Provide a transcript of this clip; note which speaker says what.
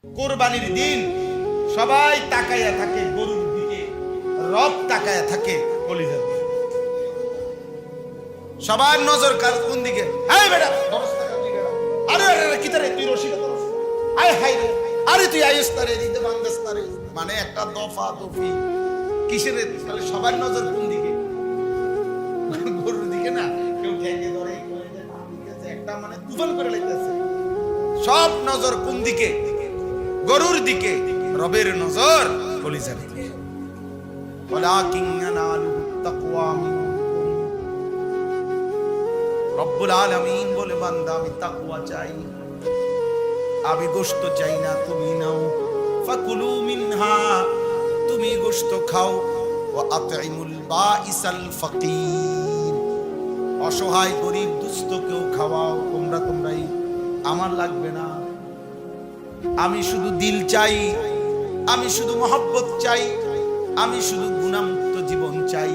Speaker 1: কুরবানির দিন সবাই তাকায়া থাকে গরুর দিকে, রব তাকায়া থাকে কলিজার দিকে। সবার নজর কার কোন দিকে? এই বেটা দরস্তা কার দিকে? আরে আরে কিতারে তুই রশিদ দরস, আয় হাই রে, আরে তুই আইস্তারে দিতে বান্দাস্তারে, মানে একটা দফা দফি কিসের? তাহলে সবার নজর কোন দিকে? গরুর দিকে না। কেউ ঠেকে ধরে একটা মানে তুফান করে লাইতেছে। সব নজর কোন দিকে? গরুর দিকে। রবের নজর কলিজার দিকে। ওয়ালাকিন ইয়ানালুহু তাকওয়া মিনকুম। রব্বুল আলামিন বলে, বান্দা আমি তাকওয়া চাই, আমি গোশত চাই না, তুমি নাও। ফাকুলু মিনহা, তুমি গোশত খাও। ওয়া আতইমুল বাঈসাল ফাকির, অসহায় গরিব দুস্থকেও খাওয়াও। তোমরাই, আমার লাগবে না। আমি শুধু দিল চাই, আমি শুধু মহব্বত চাই, আমি শুধু গুনাহমুক্ত জীবন চাই।